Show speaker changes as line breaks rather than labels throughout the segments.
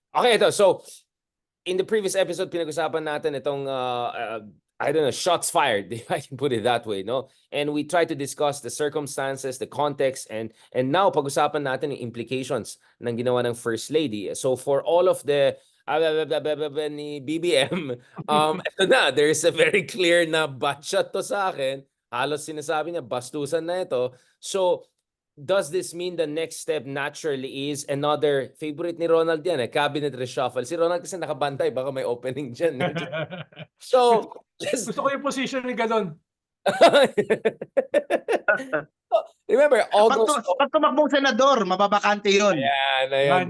Okay, ito. So, in the previous episode, pinag-usapan natin itong, I don't know, shots fired, if I can put it that way, no? And we try to discuss the circumstances, the context, and now pag-usapan natin yung implications ng ginawa ng First Lady. So, for all of the ni BBM, ito na, there's a very clear na butshot to sa akin. Halos sinasabi niya, bastusan na ito. So, does this mean the next step naturally is another favorite ni Ronald yan cabinet reshuffle? Si Ronald kasi nakabantay, baka may opening dyan. So,
Gusto ko yung position ni Gadon.
remember, August.
Pag tumakbong senador, mababakante yun.
Ayan.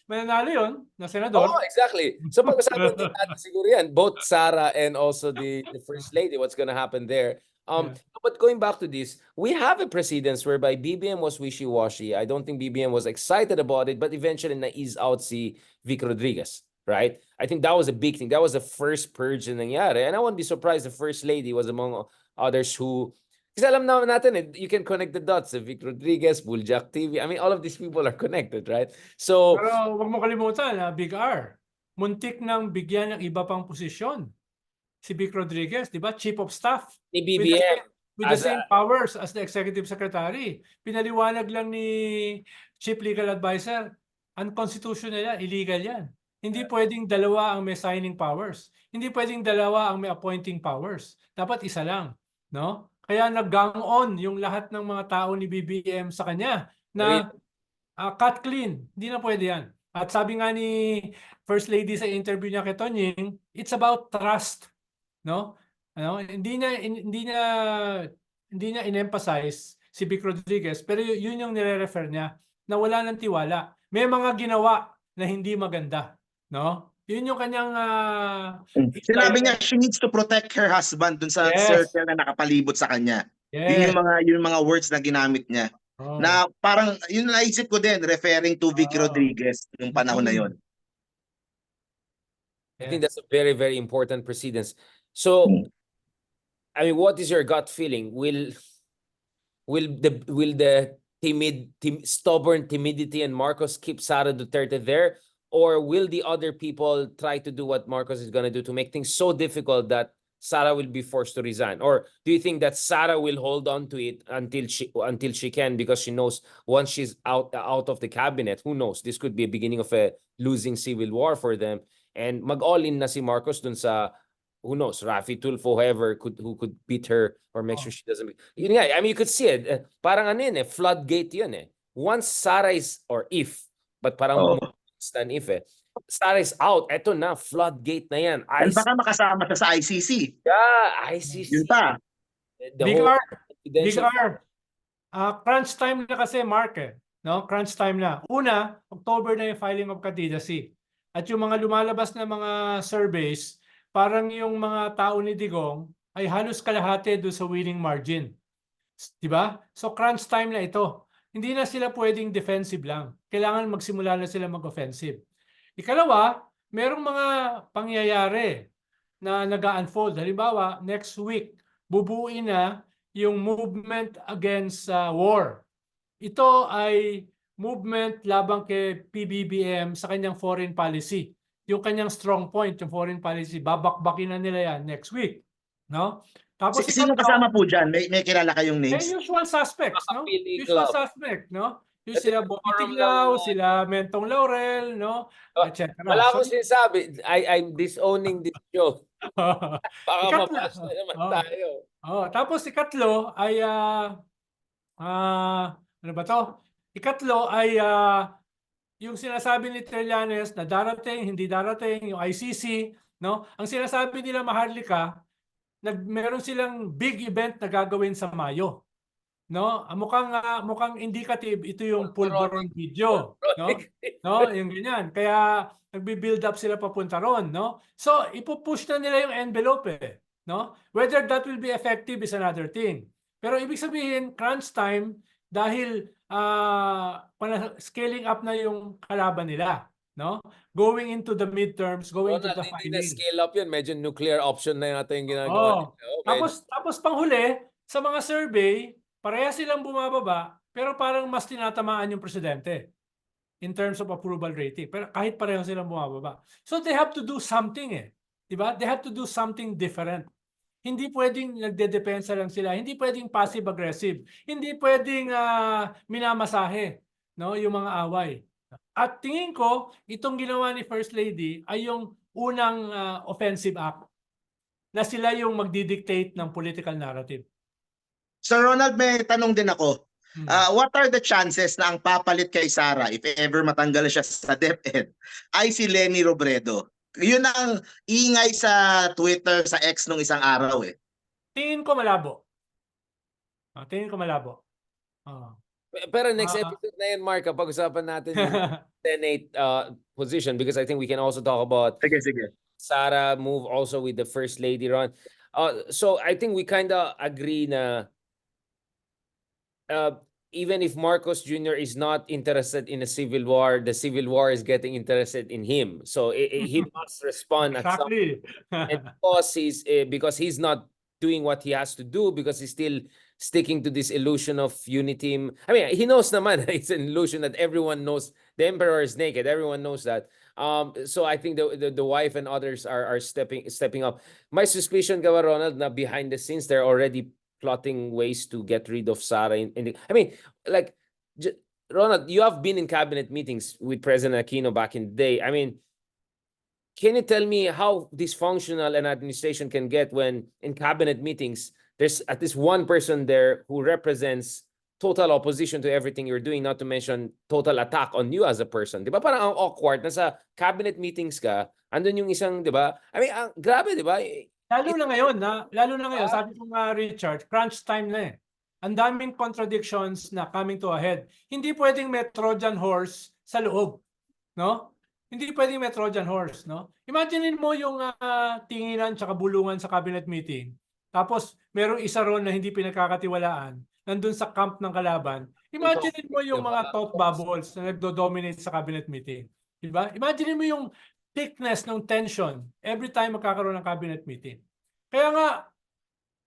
Mananalo yun na senador.
Oh, exactly. So pag-usapan din natin siguro yan, both Sara and also the First Lady, what's gonna happen there. But going back to this, we have a precedence whereby BBM was wishy-washy. I don't think BBM was excited about it, but eventually na-ease out si Vic Rodriguez, right? I think that was a big thing. That was the first purge na nangyari. And I won't be surprised the First Lady was among others who, kasi alam naman natin, you can connect the dots. Vic Rodriguez, Buljak TV. I mean, all of these people are connected, right? So,
pero wag mo kalimutan, Big R. Muntik nang bigyan ng iba pang posisyon. Si Vic Rodriguez, di ba? Chief of Staff.
ni BBM.
With the same powers as the Executive Secretary. Pinaliwanag lang ni Chief Legal Advisor, unconstitutional yan, illegal yan. Hindi pwedeng dalawa ang may signing powers. Hindi pwedeng dalawa ang may appointing powers. Dapat isa lang. No? Kaya nag-gang on yung lahat ng mga tao ni BBM sa kanya na cut clean. Hindi na pwede yan. At sabi nga ni First Lady sa interview niya kay Tonying, it's about trust. No? Ano, hindi niya in-emphasize si Vic Rodriguez, pero yun yung nire-refer niya na wala ng tiwala. May mga ginawa na hindi maganda, no? Yun yung kanyang
Sinabi niya she needs to protect her husband dun sa circle na nakapalibot sa kanya. Yun yung mga words na ginamit niya. Na parang yun naisip ko din referring to Vic Rodriguez yung panahon na yun.
I think that's a very, very important precedence. So, I mean, what is your gut feeling? Will the stubborn timidity and Marcos keep Sara Duterte there, or will the other people try to do what Marcos is gonna do to make things so difficult that Sara will be forced to resign? Or do you think that Sara will hold on to it until she can, because she knows once she's out of the cabinet, who knows? This could be a beginning of a losing civil war for them. And mag-all-in na si Marcos dun sa, who knows, Raffy Tulfo, whoever who could beat her or make sure she doesn't. Yun nga, I mean, you could see it. Parang ano yun floodgate yun Once Sara is, or if, but parang stand if Sara is out, eto na, floodgate na yan.
And baka makasama siya sa ICC.
Yeah, ICC.
Yun pa.
Big R. Crunch time na kasi, Mark No? Crunch time na. Una, October na yung filing of candidacy. At yung mga lumalabas na mga surveys, parang yung mga tao ni Digong ay halos kalahati doon sa winning margin. Diba? So crunch time na ito. Hindi na sila pwedeng defensive lang. Kailangan magsimula na sila mag-offensive. Ikalawa, merong mga pangyayari na nag-unfold. Halimbawa, next week, bubuin na yung movement against war. Ito ay movement labang kay PBBM sa kanyang foreign policy. Yung kanyang strong point, yung foreign policy, babakbakin na nila yan next week. No? Tapos
sino kasama po dyan? May kilala kayong names?
Usual suspects, no? Usual suspect, no? Yung sila Bobby Tiglao, sila Mentong Laurel, no? Etc.
Wala akong sinasabi. I'm disowning this show. Baka mapasta naman tayo.
Tapos ikatlo ay ano ba to? Ikatlo ay yung sinasabi ni Trillanes na darating, hindi darating, yung ICC, no? Ang sinasabi nila Maharlika, meron silang big event na gagawin sa Mayo. No? Mukhang indicative ito yung Pulveron video, no? No, yung ganyan. Kaya nagbi-build up sila papunta ron, no? So, ipupush na nila yung envelope, no? Whether that will be effective is another thing. Pero ibig sabihin, crunch time dahil scaling up na yung kalaban nila, no? Going into the midterms, going into the fighting.
Hindi na scale up yun, medyo nuclear option na yata yung ginagawa nila.
Tapos panghuli, sa mga survey, pareha silang bumababa, pero parang mas tinatamaan yung presidente. in terms of approval rating. Pero kahit pareho silang bumababa. So they have to do something eh. Diba? They have to do something different. Hindi pwedeng nagdedepensa lang sila. Hindi pwedeng passive-aggressive. Hindi pwedeng minamasahe, no, yung mga away. At tingin ko, itong ginawa ni First Lady ay yung unang offensive act na sila yung magdidictate ng political narrative.
Sir Ronald, may tanong din ako.
Hmm.
What are the chances na ang papalit kay Sara, if ever matanggal siya sa DepEd, ay si Leni Robredo? Yun ang ingay sa Twitter, sa X nung isang araw eh.
Tingin ko malabo. Tingin ko malabo.
Pero next episode na yan, Mark, pag-usapan natin yung Senate position, because I think we can also talk about
Sige.
Sara move also with the First Lady Ron. So I think we kind of agree na even if Marcos Jr. is not interested in a civil war, the civil war is getting interested in him. So he must respond at some
Exactly.
and because he's not doing what he has to do, because he's still sticking to this illusion of unity. I mean, he knows naman it's an illusion that everyone knows the emperor is naked. Everyone knows that. So I think the wife and others are stepping up. My suspicion, Gawa Ronald, na behind the scenes they're already plotting ways to get rid of Sara. I mean, like Ronald, you have been in cabinet meetings with President Aquino back in the day. I mean, can you tell me how dysfunctional an administration can get when in cabinet meetings there's at least one person there who represents total opposition to everything you're doing, not to mention total attack on you as a person? Di ba parang ang awkward na sa cabinet meetings ka, andun yung isang, di ba? I mean, grabe, di ba?
Lalo na ngayon, sabi ko nga, Richard, crunch time na eh. Ang daming contradictions na coming to a head. Hindi pwedeng may Trojan horse sa loob, no? Hindi pwedeng may Trojan horse, no? Imaginein mo yung tinginan tsaka bulungan sa cabinet meeting. Tapos merong isa ron na hindi pinagkakatiwalaan nandun sa camp ng kalaban. Imaginein mo yung mga thought bubbles na nagdo-dominate sa cabinet meeting. Diba? Imaginein mo yung thickness ng tension every time magkakaroon ng cabinet meeting. Kaya nga,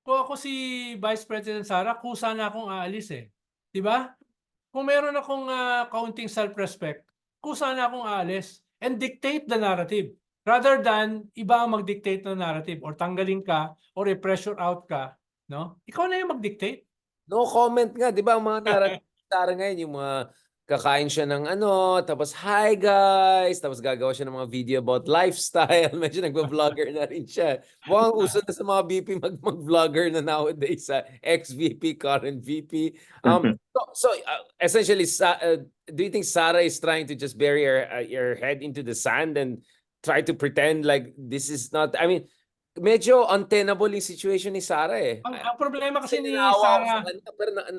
kung ako si Vice President Sara, kusa na akong aalis eh. Diba? Kung meron akong kaunting self-respect, kusa na akong aalis and dictate the narrative rather than iba ang mag-dictate ng narrative or tanggalin ka or i-pressure out ka, no? Ikaw na yung mag-dictate.
No comment nga, di ba? Ang mga narrative Sara ngayon, yung mga kakain siya ng tapos hi guys, tapos gagawa siya ng mga video about lifestyle. Medyo nagba-vlogger na rin siya. Mukhang uso na sa mga VP mag-vlogger na nowadays, sa ex-VP, current VP. So essentially, do you think Sara is trying to just bury her head into the sand and try to pretend like this is not, I mean, medyo untenable yung situation ni Sara eh.
Ang problema kasi ni Sara,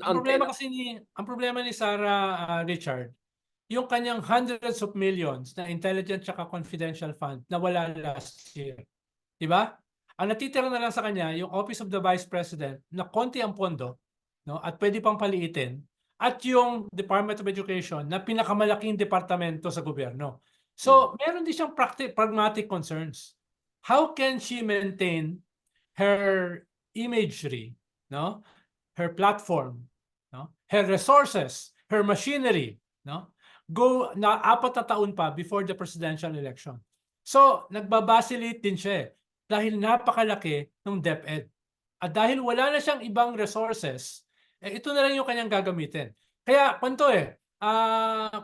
ang problema ni Sara, Richard, yung kanyang hundreds of millions na intelligence at confidential fund na wala last year. Diba? Ang natitira na lang sa kanya, yung Office of the Vice President na konti ang pondo, no, at pwede pang paliitin, at yung Department of Education na pinakamalaking departamento sa gobyerno. So, meron din siyang pragmatic concerns. How can she maintain her imagery, no? Her platform, no? Her resources, her machinery, no? Go na 4 na taon pa before the presidential election. So, nagbabasiliate din siya dahil napakalaki ng DepEd. At dahil wala na siyang ibang resources, ito na lang yung kanyang gagamitin. Kaya,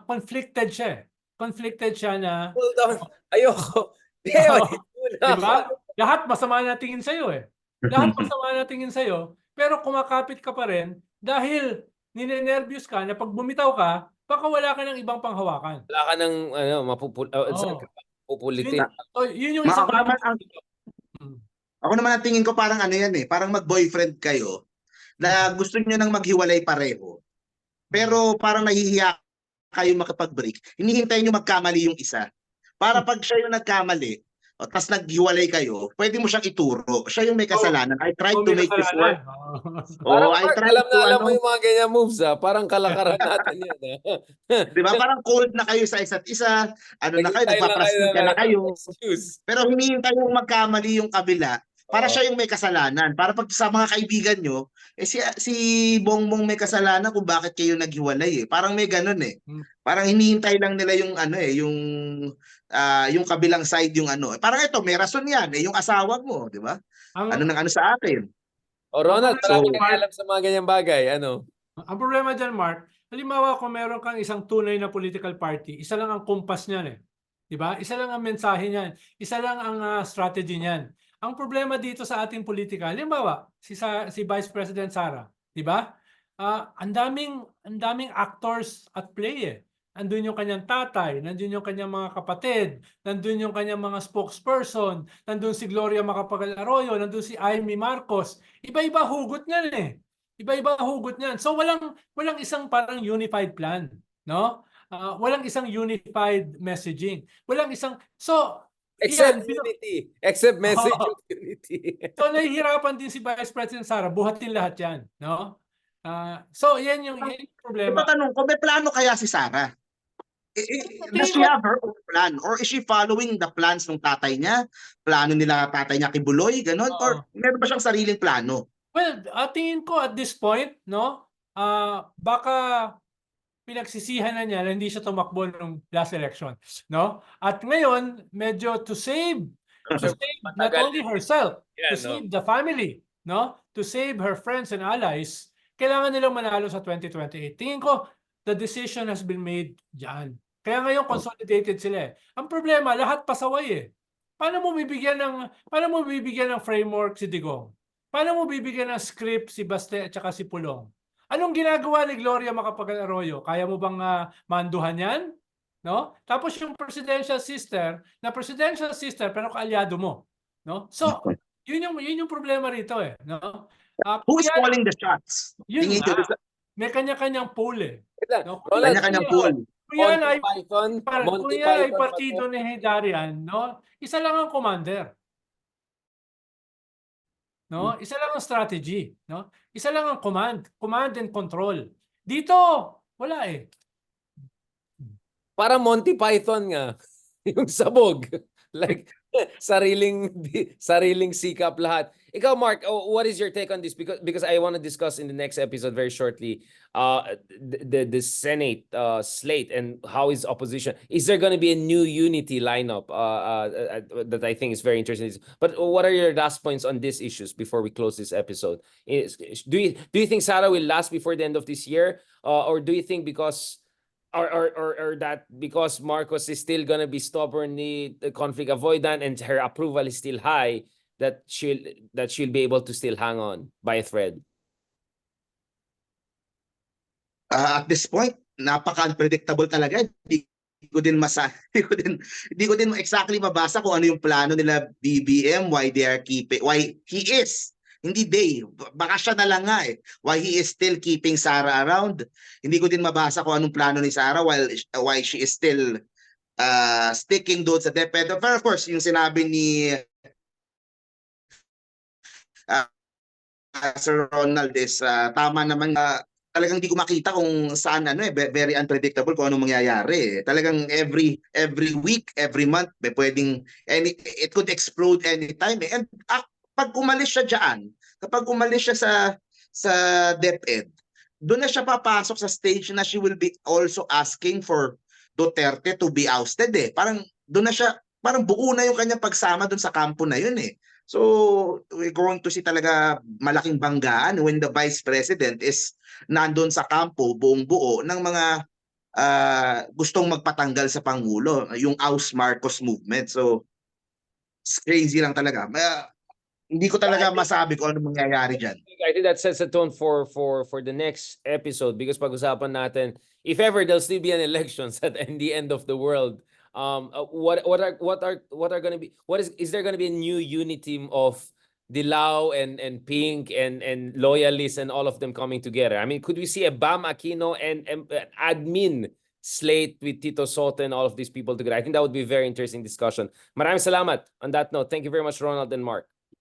conflicted siya. Conflicted siya na...
Hold on. Ayoko.
Diba? Lahat masama na tingin sa'yo eh. Lahat masama na tingin sa'yo, pero kumakapit ka pa rin dahil ninenervyos ka na pag bumitaw ka, baka wala ka ng ibang panghawakan.
Wala ka ng mapupulitin.
Yun yung isang...
Ako naman ang tingin ko parang yan eh, parang mag-boyfriend kayo na gusto niyo nang maghiwalay pareho. Pero parang nahihiya kayo makipag-break, hinihintay nyo magkamali yung isa. Para pag siya yung nagkamali, tapos naghiwalay kayo, pwede mo siyang ituro. Siya yung may kasalanan. I tried to make this work.
Alam mo yung mga ganyan moves Parang kalakaran natin yan.
Diba? Parang cold na kayo sa isa't isa. Ano na kayo, nagpaprastig ka na kayo. Pero hinihintay yung magkamali yung kabila para
Oo.
siya yung may kasalanan. Para pag sa mga kaibigan nyo, si Bongbong may kasalanan kung bakit kayo naghiwalay eh. Parang may ganun eh.
Hmm.
Parang hinihintay lang nila yung ano eh, yung kabilang side yung ano. Parang ito, may rason yan eh, yung asawa mo, di ba?
Ang,
Ano nang ano sa akin.
O Ronald,
problema,
marami
So,
kang alam sa mga ganyang bagay. Ano?
ang problema dyan, Mark, halimbawa kung meron kang isang tunay na political party, isa lang ang kumpas niyan eh. Di ba? Isa lang ang mensahe niyan. Isa lang ang strategy niyan. Ang problema dito sa ating politika, halimbawa, si Vice President Sara, di ba? Ang daming actors at play eh. Nandun yung kanyang tatay, nandun yung kanyang mga kapatid, nandun yung kanyang mga spokesperson, nandun si Gloria Macapagal Arroyo, nandun si Amy Marcos. Iba-iba hugot niyan eh. Iba-iba hugot niyan. So walang isang parang unified plan, no? Walang isang unified messaging. Walang isang
Except
yan,
unity. Except message
Oo.
of unity.
So nahihirapan din si Vice President Sara buhatin lahat 'yan, no? So yan yung problema.
itatanong ko, may plano kaya si Sara? Does she have her own plan? Or is she following the plans ng tatay niya? Plano nila tatay niya kay Buloy, ganon? Or meron ba siyang sariling plano?
Well, tingin ko at this point, no? Baka pinagsisihan na niya na hindi siya tumakbo nung last election, no? At ngayon, medyo to save not
Matagal
only herself,
yan,
to
no?
save the family, no? To save her friends and allies, kailangan nilang manalo sa 2028. Tingin ko, the decision has been made diyan. Kaya ngayon consolidated sila eh. Ang problema, lahat pasaway eh. Paano mo bibigyan ng framework si Digong? Paano mo bibigyan ng script si Baste at saka si Pulong? Anong ginagawa ni Gloria Macapagal Arroyo? Kaya mo bang manduhan yan? No? Tapos yung presidential sister pero kaalyado mo, no? So, yun yung problema rito eh, no?
Who is calling the shots?
Yun
Tingin ko
nga. May kanya-kanyang pool eh. No?
Ronald,
kanya-kanyang pool.
Kung yan ay
Monty Python
partido ni Hidarian, no? Isa lang ang commander. No? Isa lang ang strategy, no? Isa lang ang command and control. Dito, wala eh.
Parang Monty Python nga. Yung sabog. Like, sariling sikap lahat. Ikaw, Mark, what is your take on this? Because I want to discuss in the next episode very shortly the Senate slate and how is opposition. Is there going to be a new unity lineup that I think is very interesting? But what are your last points on these issues before we close this episode? Do you think Sara will last before the end of this year? Or do you think because that because Marcos is still gonna be stubbornly conflict avoidant and her approval is still high, that she'll be able to still hang on by a thread?
At this point, napaka-unpredictable talaga. Hindi ko din exactly mabasa kung ano yung plano nila BBM, why he is. Hindi they, baka siya na lang nga eh. Why he is still keeping Sara around. Hindi ko din mabasa kung anong plano ni Sara why she is still sticking doon sa DepEd. But of course, yung sinabi ni Sir Ronald is tama naman. Talagang hindi ko makita kung saan very unpredictable kung anong mangyayari. Talagang every week, every month, may pwedeng it could explode anytime. And pag umalis siya diyan, kapag umalis siya sa DepEd, doon na siya papasok sa stage na she will be also asking for Duterte to be ousted eh. Parang doon na siya, parang buo na yung kanyang pagsama doon sa kampo na yun eh. So, we're going to see talaga malaking banggaan when the Vice President is nandun sa kampo, buong buo, ng mga gustong magpatanggal sa Pangulo, yung Oust Marcos movement. So, it's crazy lang talaga. Hindi ko talaga masabi kung ano mangyayari dyan.
I think that sets the tone for the next episode because pag-usapan natin, if ever there'll still be an elections in the end of the world, what are going to be, is there going to be a new unity of Dilao and Pink and loyalists and all of them coming together? I mean, could we see a Bam Aquino and admin slate with Tito Soto and all of these people together? I think that would be a very interesting discussion. Maraming salamat on that note. Thank you very much, Ronald and Mark.